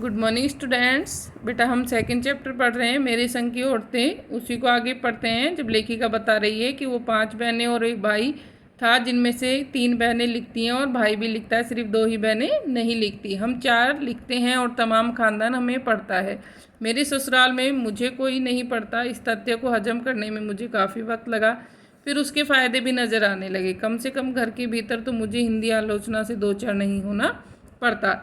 Good morning students. बेटा हम second chapter पढ़ रहे हैं, मेरे संग की औरतें। उसी को आगे पढ़ते हैं। जब लेखिका बता रही है कि वो 5 बहनें और एक भाई था, जिनमें से 3 बहनें लिखती हैं और भाई भी लिखता है, सिर्फ 2 ही बहनें नहीं लिखती। हम 4 लिखते हैं और तमाम खानदान हमें पढ़ता है। मेरे ससुराल में मुझे कोई नहीं पढ़ता। इस तथ्य को हजम करने में मुझे काफ़ी वक्त लगा, फिर उसके फ़ायदे भी नज़र आने लगे। कम से कम घर के भीतर तो मुझे हिंदी आलोचना से 2 चार नहीं होना पड़ता।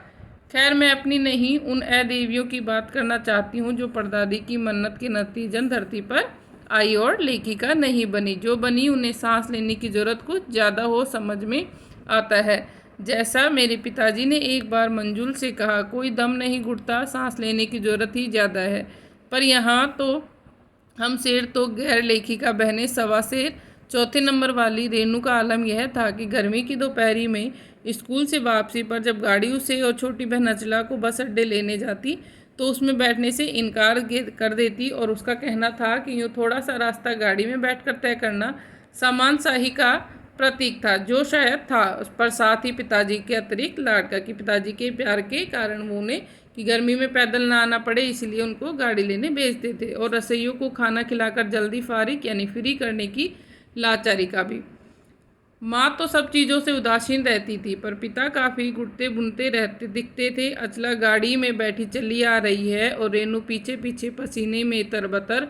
खैर, मैं अपनी नहीं, उन देवियों की बात करना चाहती हूँ जो परदादी की मन्नत के नतीजन धरती पर आई और लेखिका नहीं बनी। जो बनी उन्हें सांस लेने की ज़रूरत कुछ ज़्यादा हो समझ में आता है। जैसा मेरे पिताजी ने एक बार मंजुल से कहा, कोई दम नहीं घुटता, सांस लेने की ज़रूरत ही ज़्यादा है। पर यहाँ तो हम शेर तो गैर लेखिका बहनें सवा शेर। चौथे नंबर वाली रेनू का आलम यह था कि गर्मी की दोपहरी में स्कूल से वापसी पर जब गाड़ी उसे और छोटी बहन अचला को बस अड्डे लेने जाती तो उसमें बैठने से इनकार कर देती, और उसका कहना था कि यूँ थोड़ा सा रास्ता गाड़ी में बैठकर तय करना सामान शाही का प्रतीक था, जो शायद था। पर साथ ही पिताजी के अतिरिक्त लाड़का कि पिताजी के प्यार के कारण वो उन्हें कि गर्मी में पैदल ना आना पड़े, इसलिए उनको गाड़ी लेने भेजते थे, और रसोइयों को खाना खिलाकर जल्दी फारिग यानी फ्री करने की लाचारी का भी। माँ तो सब चीज़ों से उदासीन रहती थी, पर पिता काफ़ी घुटते बुनते रहते दिखते थे। अचला गाड़ी में बैठी चली आ रही है और रेनू पीछे पीछे पसीने में तरबतर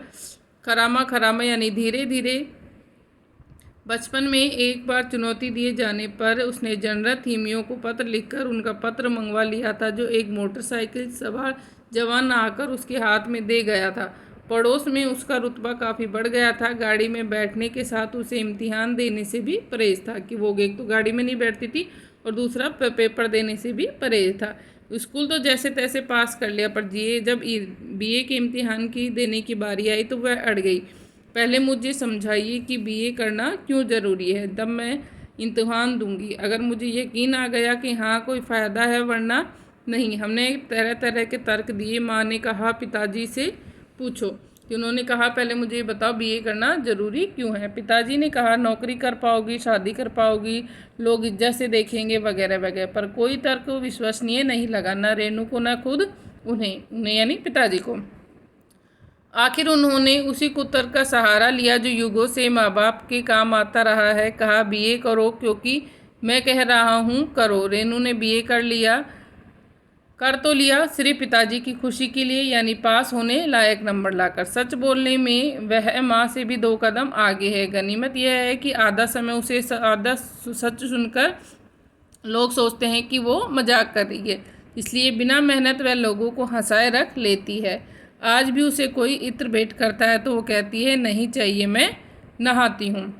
खरामा खरामा यानी धीरे धीरे। बचपन में एक बार चुनौती दिए जाने पर उसने जनरल थीमियों को पत्र लिखकर उनका पत्र मंगवा लिया था, जो एक मोटरसाइकिल सवार जवान आकर उसके हाथ में दे गया था। पड़ोस में उसका रुतबा काफ़ी बढ़ गया था। गाड़ी में बैठने के साथ उसे इम्तिहान देने से भी परहेज था कि वो एक तो गाड़ी में नहीं बैठती थी और दूसरा पेपर देने से भी परहेज था। स्कूल तो जैसे तैसे पास कर लिया, पर जब बीए के इम्तिहान की देने की बारी आई तो वह अड़ गई। पहले मुझे समझाइए कि बीए करना क्यों ज़रूरी है, तब मैं इम्तिहान दूंगी। अगर मुझे यकीन आ गया कि हाँ कोई फ़ायदा है, वरना नहीं। हमने तरह तरह के तर्क दिए। माँ ने कहा पिताजी से पूछो, कि उन्होंने कहा पहले मुझे ये बताओ बीए करना ज़रूरी क्यों है। पिताजी ने कहा नौकरी कर पाओगी, शादी कर पाओगी, लोग इज्जत से देखेंगे वगैरह वगैरह। पर कोई तर्क विश्वसनीय नहीं लगा, न रेनू को न खुद उन्हें यानी पिताजी को। आखिर उन्होंने उसी कुतर का सहारा लिया जो युगों से माँ बाप के काम आता रहा है। कहा बीए करो, क्योंकि मैं कह रहा हूँ करो। रेनू ने बीए कर तो लिया, सिर्फ पिताजी की खुशी के लिए, यानी पास होने लायक नंबर लाकर। सच बोलने में वह माँ से भी 2 कदम आगे है। गनीमत यह है कि आधा समय उसे आधा सच सुनकर लोग सोचते हैं कि वो मजाक कर रही है, इसलिए बिना मेहनत वह लोगों को हंसाए रख लेती है। आज भी उसे कोई इत्र भेंट करता है तो वो कहती है नहीं चाहिए, मैं नहाती हूँ।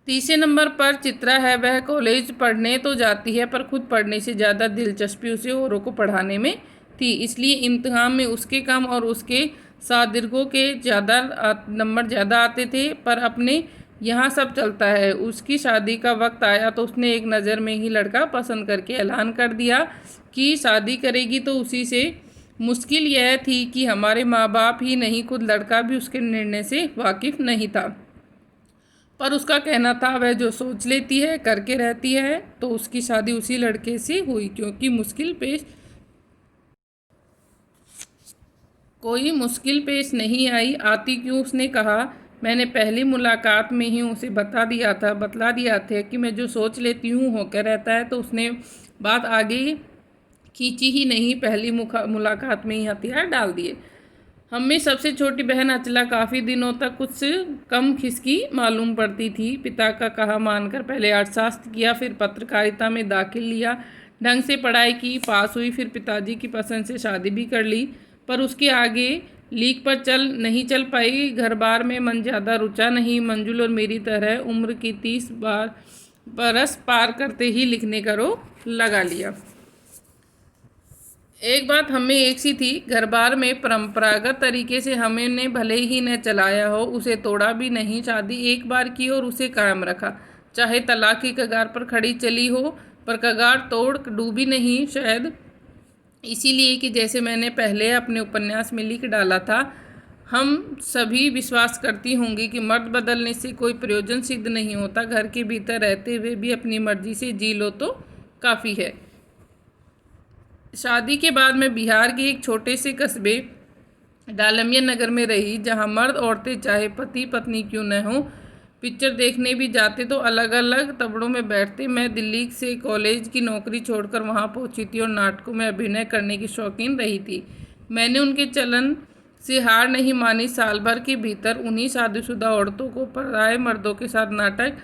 तीसरे नंबर पर चित्रा है। वह कॉलेज पढ़ने तो जाती है, पर खुद पढ़ने से ज़्यादा दिलचस्पी उसे औरों को पढ़ाने में थी, इसलिए इम्तिहान में उसके कम और उसके शागिर्दों के नंबर ज़्यादा आते थे। पर अपने यहाँ सब चलता है। उसकी शादी का वक्त आया तो उसने एक नज़र में ही लड़का पसंद करके ऐलान कर दिया कि शादी करेगी। तो उसी से मुश्किल यह थी कि हमारे माँ बाप ही नहीं, खुद लड़का भी उसके निर्णय से वाकिफ़ नहीं था। पर उसका कहना था वह जो सोच लेती है करके रहती है। तो उसकी शादी उसी लड़के से हुई, क्योंकि कोई मुश्किल पेश नहीं आई। आती क्यों, उसने कहा मैंने पहली मुलाकात में ही उसे बतला दिया था कि मैं जो सोच लेती हूँ होकर रहता है। तो उसने बात आगे खींची ही नहीं, पहली मुलाकात में ही हथियार डाल दिए। हम में सबसे छोटी बहन अचला काफ़ी दिनों तक कुछ कम खिसकी मालूम पड़ती थी। पिता का कहा मानकर पहले अर्थशास्त्र किया, फिर पत्रकारिता में दाखिल लिया, ढंग से पढ़ाई की, पास हुई, फिर पिताजी की पसंद से शादी भी कर ली। पर उसके आगे लीक पर नहीं चल पाई। घर बार में मन ज़्यादा रुचा नहीं। मंजुल और मेरी तरह उम्र की 30 बरस पार करते ही लिखने का रोग लगा लिया। एक बात हमें एक सी थी, घर बार में परंपरागत तरीके से हमने भले ही न चलाया हो, उसे तोड़ा भी नहीं। शादी एक बार की और उसे कायम रखा, चाहे तलाक की कगार पर खड़ी चली हो, पर कगार तोड़ डूबी नहीं। शायद इसीलिए कि जैसे मैंने पहले अपने उपन्यास में लिख डाला था, हम सभी विश्वास करती होंगी कि मर्द बदलने से कोई प्रयोजन सिद्ध नहीं होता। घर के भीतर रहते हुए भी अपनी मर्जी से जी लो तो काफ़ी है। शादी के बाद मैं बिहार के एक छोटे से कस्बे डालमिया नगर में रही, जहाँ मर्द औरतें चाहे पति पत्नी क्यों न हो, पिक्चर देखने भी जाते तो अलग अलग तबड़ों में बैठते। मैं दिल्ली से कॉलेज की नौकरी छोड़कर वहाँ पहुँची थी और नाटकों में अभिनय करने की शौकीन रही थी। मैंने उनके चलन से हार नहीं मानी। साल भर के भीतर उन्हीं शादीशुदा औरतों को पराए मर्दों के साथ नाटक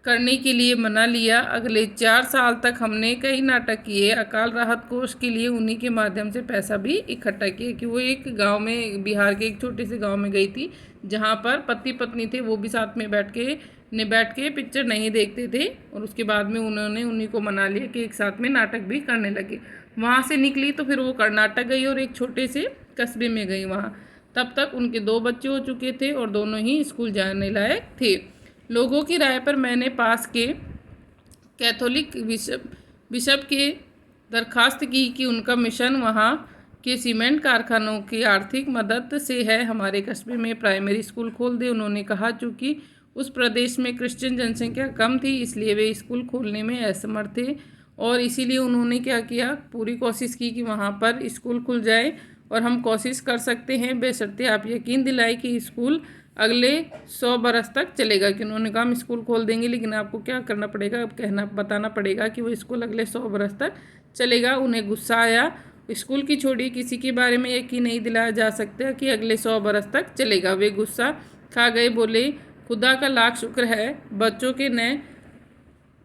करने के लिए मना लिया। अगले 4 साल तक हमने कई नाटक किए। अकाल राहत कोष के लिए उन्हीं के माध्यम से पैसा भी इकट्ठा किया कि वो एक गांव में, बिहार के एक छोटे से गांव में गई थी, जहां पर पति पत्नी थे, वो भी साथ में बैठ के पिक्चर नहीं देखते थे। और उसके बाद में उन्होंने उन्हीं को मना लिया कि एक साथ में नाटक भी करने लगे। वहाँ से निकली तो फिर वो कर्नाटक गई और एक छोटे से कस्बे में गई। वहाँ तब तक उनके 2 बच्चे हो चुके थे और दोनों ही स्कूल जाने लायक थे। लोगों की राय पर मैंने पास के कैथोलिक बिशप के दरखास्त की कि उनका मिशन वहाँ के सीमेंट कारखानों की आर्थिक मदद से है, हमारे कस्बे में प्राइमरी स्कूल खोल दे। उन्होंने कहा चूँकि उस प्रदेश में क्रिश्चियन जनसंख्या कम थी, इसलिए वे स्कूल खोलने में असमर्थ थे और इसीलिए उन्होंने क्या किया, पूरी कोशिश की कि वहाँ पर स्कूल खुल जाए और हम कोशिश कर सकते हैं, बशर्ते आप यकीन दिलाए कि स्कूल अगले 100 बरस तक चलेगा। कि उन्होंने कहा हम स्कूल खोल देंगे, लेकिन आपको क्या करना पड़ेगा, अब बताना पड़ेगा कि वो स्कूल अगले 100 बरस तक चलेगा। उन्हें गुस्सा आया। स्कूल की छोड़ी किसी के बारे में यकीन नहीं दिलाया जा सकता कि अगले 100 बरस तक चलेगा। वे गुस्सा खा गए, बोले खुदा का लाख शुक्र है बच्चों के नए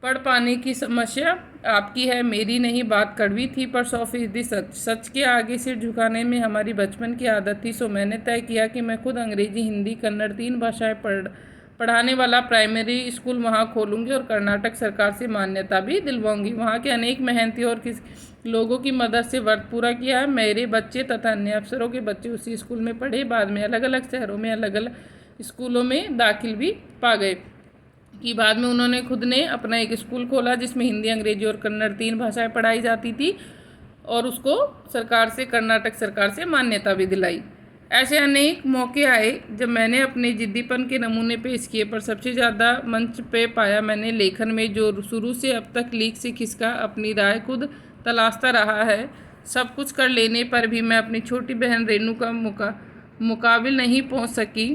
पढ़ पाने की समस्या आपकी है, मेरी नहीं। बात कड़वी थी पर 100% सच। सच के आगे सिर झुकाने में हमारी बचपन की आदत थी। सो मैंने तय किया कि मैं खुद अंग्रेजी, हिंदी, कन्नड़ 3 भाषाएं पढ़ाने वाला प्राइमरी स्कूल वहाँ खोलूँगी और कर्नाटक सरकार से मान्यता भी दिलवाऊंगी। वहाँ के अनेक मेहनती और लोगों की मदद से व्रत पूरा किया। मेरे बच्चे तथा अन्य अफसरों के बच्चे उसी स्कूल में पढ़े। बाद में अलग अलग शहरों में अलग अलग स्कूलों में दाखिल भी पा गए। कि बाद में उन्होंने खुद ने अपना एक स्कूल खोला जिसमें हिंदी, अंग्रेजी और कन्नड़ 3 भाषाएं पढ़ाई जाती थी और उसको कर्नाटक सरकार से मान्यता भी दिलाई। ऐसे अनेक मौके आए जब मैंने अपने जिद्दीपन के नमूने पेश किए, पर सबसे ज़्यादा मंच पे पाया मैंने लेखन में, जो शुरू से अब तक लीक से खिसका अपनी राय खुद तलाशता रहा है। सब कुछ कर लेने पर भी मैं अपनी छोटी बहन रेनू का मुकाबिल नहीं पहुंच सकती।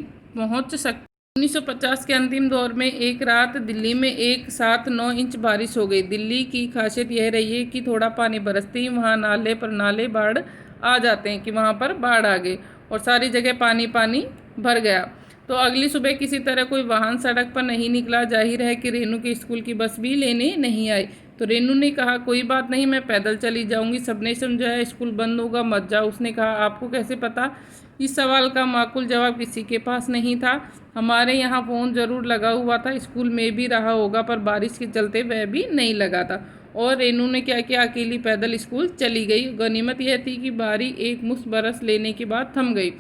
1950 के अंतिम दौर में एक रात दिल्ली में एक साथ 9 इंच बारिश हो गई। दिल्ली की खासियत यह रही है कि थोड़ा पानी बरसते ही वहाँ नाले पर नाले बाढ़ आ जाते हैं, कि वहाँ पर बाढ़ आ गई और सारी जगह पानी पानी भर गया। तो अगली सुबह किसी तरह कोई वाहन सड़क पर नहीं निकला। जाहिर है कि रेनू के स्कूल की बस भी लेने नहीं आई। तो रेनू ने कहा कोई बात नहीं, मैं पैदल चली जाऊंगी। सबने समझाया स्कूल बंद होगा, मत जाओ। उसने कहा आपको कैसे पता? इस सवाल का माकूल जवाब किसी के पास नहीं था। हमारे यहाँ फ़ोन ज़रूर लगा हुआ था, स्कूल में भी रहा होगा, पर बारिश के चलते वह भी नहीं लगा था। और रेनू ने क्या किया, अकेली पैदल स्कूल चली गई। गनीमत यह थी कि बारी एक मुश्त बरस लेने के बाद थम गई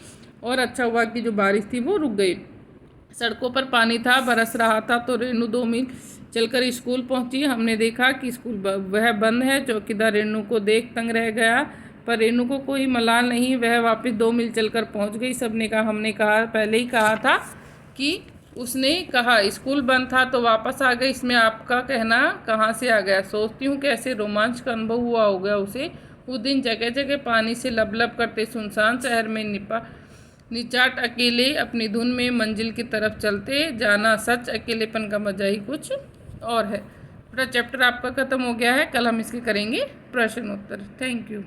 और अच्छा हुआ कि जो बारिश थी वो रुक गई। सड़कों पर पानी था, बरस रहा था। तो रेनू 2 मील चलकर स्कूल पहुंची। हमने देखा कि स्कूल वह बंद है। चौकीदार रेनू को देख तंग रह गया, पर रेनू को कोई मलाल नहीं, वह वापस 2 मील चलकर पहुंच गई। सबने कहा हमने पहले ही कहा था कि उसने कहा स्कूल बंद था तो वापस आ गई, इसमें आपका कहना कहाँ से आ गया? सोचती हूँ कैसे रोमांच का अनुभव हुआ होगा उसे। उस दिन जगह जगह पानी से लबलब करते सुनसान शहर में निचाट अकेले अपनी धुन में मंजिल की तरफ चलते जाना। सच अकेलेपन का मजा ही कुछ और है। पूरा चैप्टर आपका ख़त्म हो गया है। कल हम इसके करेंगे प्रश्न उत्तर। Thank you.